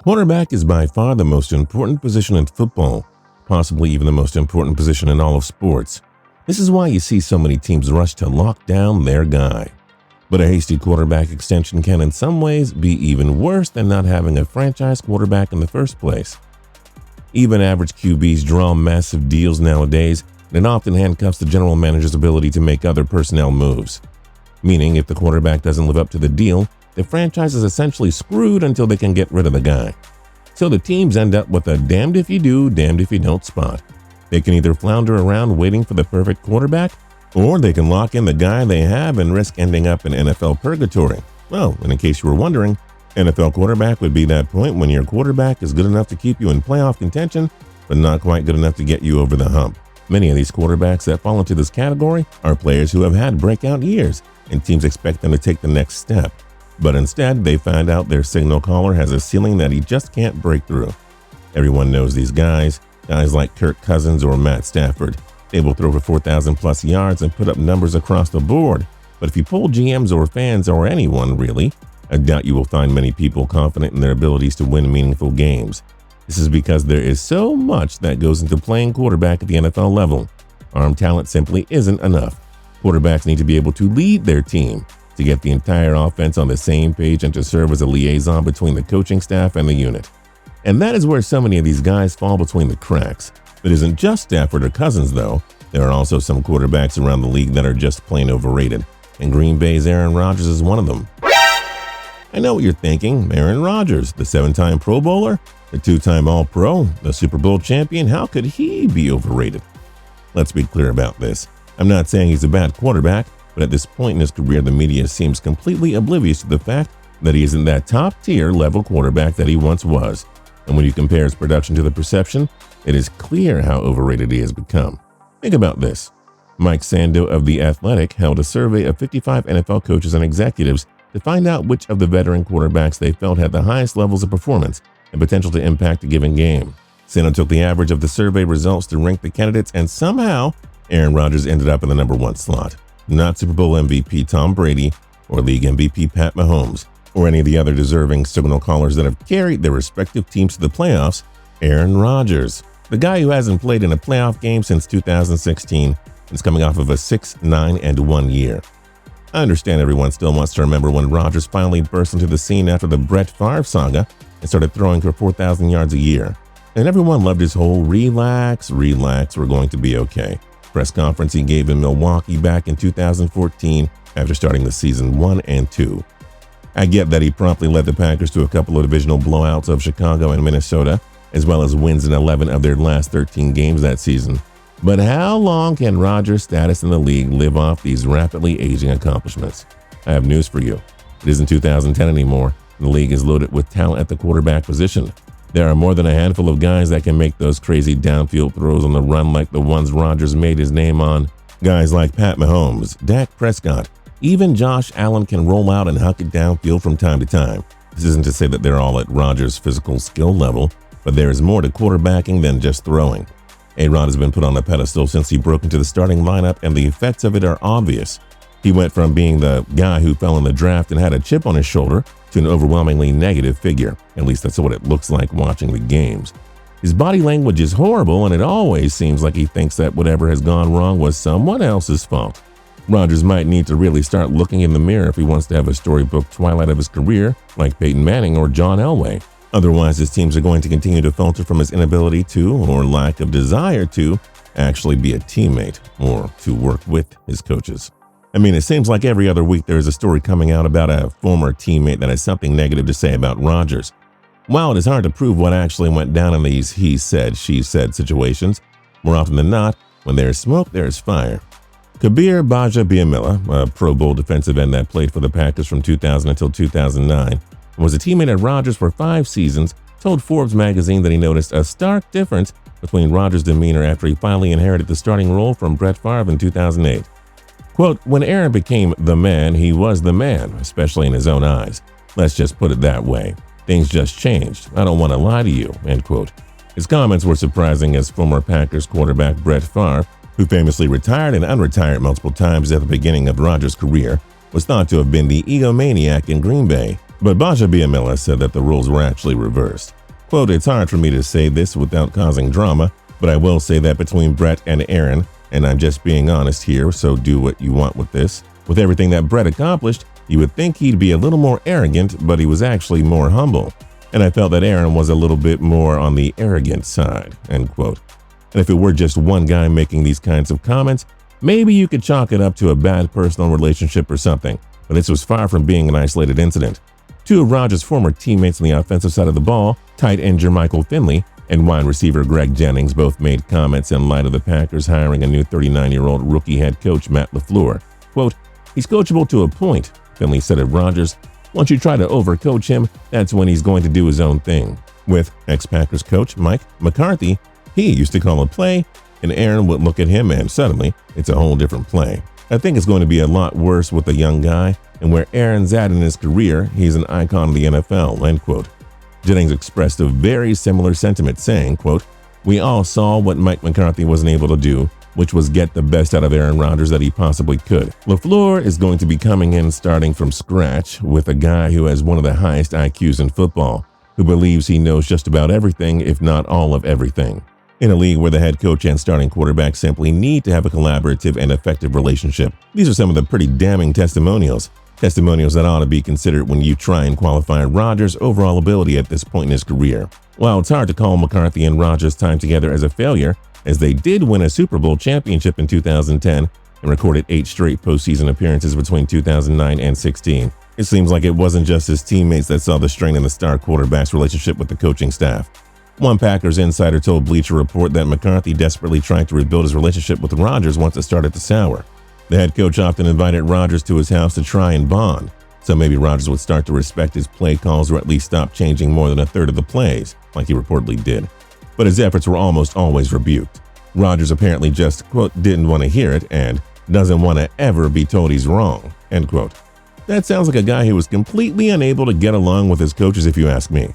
Quarterback is by far the most important position in football, possibly even the most important position in all of sports. This is why you see so many teams rush to lock down their guy. But a hasty quarterback extension can in some ways be even worse than not having a franchise quarterback in the first place. Even average QBs draw massive deals nowadays, and it often handcuffs the general manager's ability to make other personnel moves. Meaning, if the quarterback doesn't live up to the deal, the franchise is essentially screwed until they can get rid of the guy. So the teams end up with a damned if you do, damned if you don't spot. They can either flounder around waiting for the perfect quarterback, or they can lock in the guy they have and risk ending up in NFL purgatory. Well, and in case you were wondering, NFL quarterback would be that point when your quarterback is good enough to keep you in playoff contention, but not quite good enough to get you over the hump. Many of these quarterbacks that fall into this category are players who have had breakout years, and teams expect them to take the next step. But instead, they find out their signal caller has a ceiling that he just can't break through. Everyone knows these guys like Kirk Cousins or Matt Stafford. They will throw for 4,000 plus yards and put up numbers across the board. But if you poll GMs or fans or anyone really, I doubt you will find many people confident in their abilities to win meaningful games. This is because there is so much that goes into playing quarterback at the NFL level. Arm talent simply isn't enough. Quarterbacks need to be able to lead their team, to get the entire offense on the same page and to serve as a liaison between the coaching staff and the unit. And that is where so many of these guys fall between the cracks. It isn't just Stafford or Cousins, though. There are also some quarterbacks around the league that are just plain overrated, and Green Bay's Aaron Rodgers is one of them. I know what you're thinking. Aaron Rodgers, the 7-time Pro Bowler, the 2-time All-Pro, the Super Bowl champion, how could he be overrated? Let's be clear about this. I'm not saying he's a bad quarterback, but at this point in his career, the media seems completely oblivious to the fact that he isn't that top-tier level quarterback that he once was. And when you compare his production to the perception, it is clear how overrated he has become. Think about this. Mike Sando of The Athletic held a survey of 55 NFL coaches and executives to find out which of the veteran quarterbacks they felt had the highest levels of performance and potential to impact a given game. Sando took the average of the survey results to rank the candidates, and somehow Aaron Rodgers ended up in the number 1 slot. Not Super Bowl MVP Tom Brady or League MVP Pat Mahomes or any of the other deserving signal callers that have carried their respective teams to the playoffs. Aaron Rodgers, the guy who hasn't played in a playoff game since 2016 and is coming off of a 6-9-1 year. I understand everyone still wants to remember when Rodgers finally burst into the scene after the Brett Favre saga and started throwing for 4,000 yards a year. And everyone loved his whole relax, we're going to be okay press conference he gave in Milwaukee back in 2014 after starting the season 1 and 2. I get that he promptly led the Packers to a couple of divisional blowouts of Chicago and Minnesota, as well as wins in 11 of their last 13 games that season. But how long can Rodgers' status in the league live off these rapidly aging accomplishments? I have news for you. It isn't 2010 anymore. The league is loaded with talent at the quarterback position. There are more than a handful of guys that can make those crazy downfield throws on the run like the ones Rodgers made his name on. Guys like Pat Mahomes, Dak Prescott, even Josh Allen can roll out and huck it downfield from time to time. This isn't to say that they're all at Rodgers' physical skill level, but there is more to quarterbacking than just throwing. A-Rod has been put on a pedestal since he broke into the starting lineup, and the effects of it are obvious. He went from being the guy who fell in the draft and had a chip on his shoulder to an overwhelmingly negative figure. At least that's what it looks like watching the games. His body language is horrible, and it always seems like he thinks that whatever has gone wrong was someone else's fault. Rodgers might need to really start looking in the mirror if he wants to have a storybook twilight of his career like Peyton Manning or John Elway. Otherwise, his teams are going to continue to falter from his inability to, or lack of desire to, actually be a teammate or to work with his coaches. I mean, it seems like every other week there is a story coming out about a former teammate that has something negative to say about Rodgers. While it is hard to prove what actually went down in these he said, she said situations, more often than not, when there is smoke, there is fire. Kabir Bajia-Biamila, a Pro Bowl defensive end that played for the Packers from 2000 until 2009, and was a teammate at Rodgers for 5 seasons, told Forbes magazine that he noticed a stark difference between Rodgers' demeanor after he finally inherited the starting role from Brett Favre in 2008. Quote, when Aaron became the man, he was the man, especially in his own eyes. Let's just put it that way. Things just changed. I don't want to lie to you, end quote. His comments were surprising as former Packers quarterback Brett Favre, who famously retired and unretired multiple times at the beginning of Rodgers' career, was thought to have been the egomaniac in Green Bay. But Bajia-Biamila said that the roles were actually reversed. Quote, "It's hard for me to say this without causing drama, but I will say that between Brett and Aaron, and I'm just being honest here, so do what you want with this. With everything that Brett accomplished, you would think he'd be a little more arrogant, but he was actually more humble. And I felt that Aaron was a little bit more on the arrogant side," end quote. And if it were just one guy making these kinds of comments, maybe you could chalk it up to a bad personal relationship or something, but this was far from being an isolated incident. Two of Rodgers' former teammates on the offensive side of the ball, tight end Jermichael Finley and wide receiver Greg Jennings, both made comments in light of the Packers hiring a new 39-year-old rookie head coach Matt LaFleur. Quote, "He's coachable to a point," Finley said of Rodgers. "Once you try to overcoach him, that's when he's going to do his own thing." With ex-Packers coach Mike McCarthy, he used to call a play, and Aaron would look at him and suddenly it's a whole different play. I think it's going to be a lot worse with a young guy, and where Aaron's at in his career, he's an icon of the NFL, end quote. Jennings expressed a very similar sentiment, saying, quote, "We all saw what Mike McCarthy wasn't able to do, which was get the best out of Aaron Rodgers that he possibly could. LaFleur is going to be coming in starting from scratch with a guy who has one of the highest IQs in football, who believes he knows just about everything, if not all of everything. In a league where the head coach and starting quarterback simply need to have a collaborative and effective relationship, these are some of the pretty damning testimonials that ought to be considered when you try and qualify Rodgers' overall ability at this point in his career. While it's hard to call McCarthy and Rodgers' time together as a failure, as they did win a Super Bowl championship in 2010 and recorded 8 straight postseason appearances between 2009 and 16. It seems like it wasn't just his teammates that saw the strain in the star quarterback's relationship with the coaching staff. One Packers insider told Bleacher Report that McCarthy desperately tried to rebuild his relationship with Rodgers once it started to sour. The head coach often invited Rodgers to his house to try and bond, so maybe Rodgers would start to respect his play calls or at least stop changing more than a third of the plays, like he reportedly did. But his efforts were almost always rebuked. Rodgers apparently just, quote, "didn't want to hear it" and doesn't want to ever be told he's wrong, end quote. That sounds like a guy who was completely unable to get along with his coaches, if you ask me.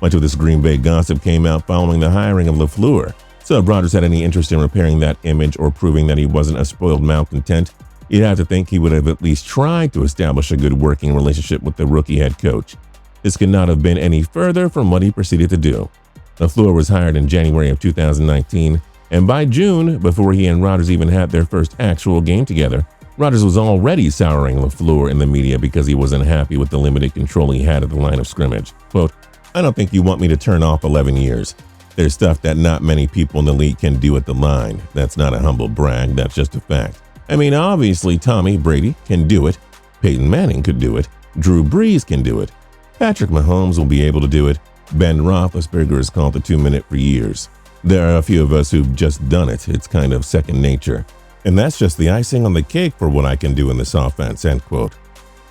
Much of this Green Bay gossip came out following the hiring of LaFleur, so if Rodgers had any interest in repairing that image or proving that he wasn't a spoiled malcontent, you'd have to think he would have at least tried to establish a good working relationship with the rookie head coach. This could not have been any further from what he proceeded to do. LaFleur was hired in January of 2019, and by June, before he and Rodgers even had their first actual game together, Rodgers was already souring LaFleur in the media because he wasn't happy with the limited control he had at the line of scrimmage. Quote, "I don't think you want me to turn off 11 years. There's stuff that not many people in the league can do at the line. That's not a humble brag, that's just a fact. I mean, obviously Tommy Brady can do it, Peyton Manning could do it, Drew Brees can do it, Patrick Mahomes will be able to do it, Ben Roethlisberger has called the 2-minute for years. There are a few of us who've just done it. It's kind of second nature. And that's just the icing on the cake for what I can do in this offense," end quote.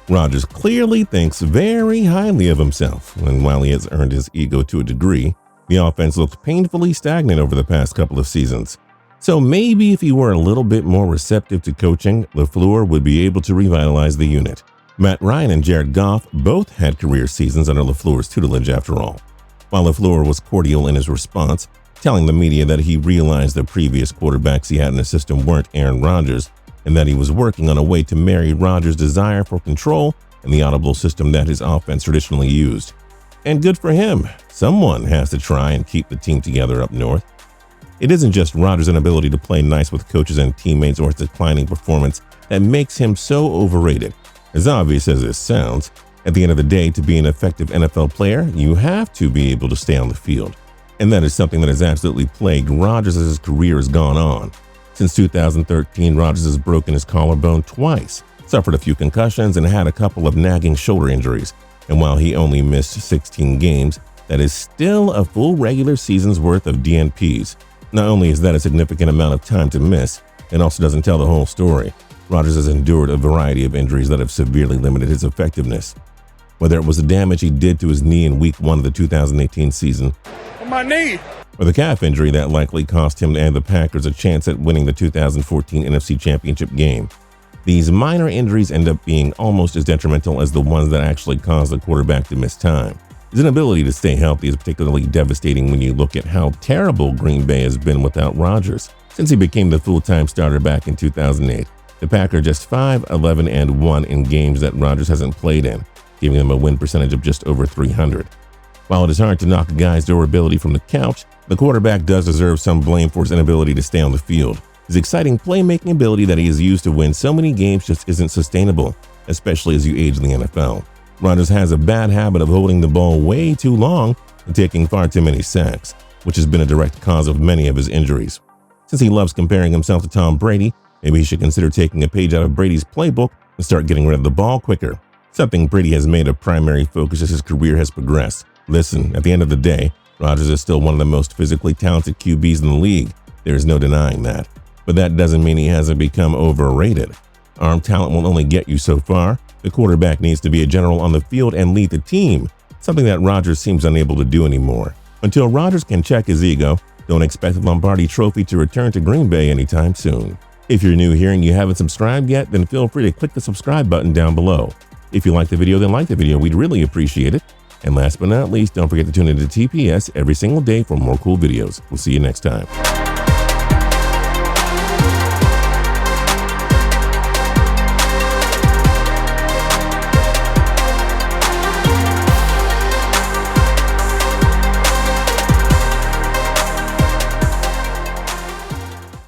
Rodgers clearly thinks very highly of himself, and while he has earned his ego to a degree, the offense looked painfully stagnant over the past couple of seasons. So maybe if he were a little bit more receptive to coaching, LaFleur would be able to revitalize the unit. Matt Ryan and Jared Goff both had career seasons under LaFleur's tutelage after all. While LaFleur was cordial in his response, telling the media that he realized the previous quarterbacks he had in the system weren't Aaron Rodgers, and that he was working on a way to marry Rodgers' desire for control and the audible system that his offense traditionally used. And good for him. Someone has to try and keep the team together up north. It isn't just Rodgers' inability to play nice with coaches and teammates or his declining performance that makes him so overrated. As obvious as this sounds, at the end of the day, to be an effective NFL player, you have to be able to stay on the field. And that is something that has absolutely plagued Rodgers as his career has gone on. Since 2013, Rodgers has broken his collarbone twice, suffered a few concussions, and had a couple of nagging shoulder injuries. And while he only missed 16 games, that is still a full regular season's worth of DNPs. Not only is that a significant amount of time to miss, it also doesn't tell the whole story. Rodgers has endured a variety of injuries that have severely limited his effectiveness. Whether it was the damage he did to his knee in Week 1 of the 2018 season, my knee, or the calf injury that likely cost him and the Packers a chance at winning the 2014 NFC Championship game. These minor injuries end up being almost as detrimental as the ones that actually caused the quarterback to miss time. His inability to stay healthy is particularly devastating when you look at how terrible Green Bay has been without Rodgers. Since he became the full-time starter back in 2008, the Packers are just 5-11-1 in games that Rodgers hasn't played in, giving them a win percentage of just over .300. While it is hard to knock a guy's durability from the couch, the quarterback does deserve some blame for his inability to stay on the field. His exciting playmaking ability that he has used to win so many games just isn't sustainable, especially as you age in the NFL. Rodgers has a bad habit of holding the ball way too long and taking far too many sacks, which has been a direct cause of many of his injuries. Since he loves comparing himself to Tom Brady, maybe he should consider taking a page out of Brady's playbook and start getting rid of the ball quicker, something Brady has made a primary focus as his career has progressed. Listen, at the end of the day, Rodgers is still one of the most physically talented QBs in the league. There is no denying that. But that doesn't mean he hasn't become overrated. Arm talent will only get you so far. The quarterback needs to be a general on the field and lead the team, something that Rodgers seems unable to do anymore. Until Rodgers can check his ego, don't expect the Lombardi Trophy to return to Green Bay anytime soon. If you're new here and you haven't subscribed yet, then feel free to click the subscribe button down below. If you like the video, then like the video. We'd really appreciate it. And last but not least, don't forget to tune into TPS every single day for more cool videos. We'll see you next time.